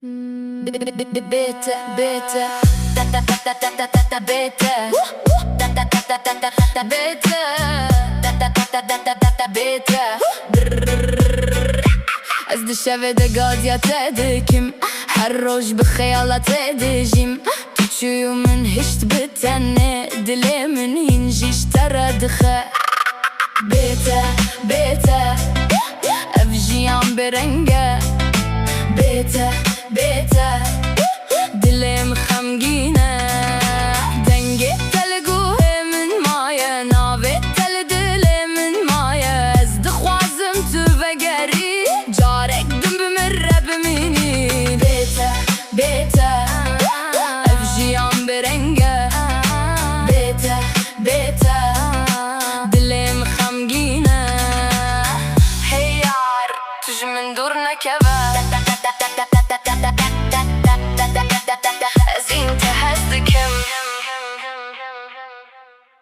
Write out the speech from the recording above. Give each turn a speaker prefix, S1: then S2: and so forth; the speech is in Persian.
S1: بيتا بيتا بيتا بيتا از dışarıda gazete her roj بخيالات دجيم تشيومن هشت بتني دليمن ينجيش تردخه بيتا بيتا افجي عم برنجة بيتا بيتا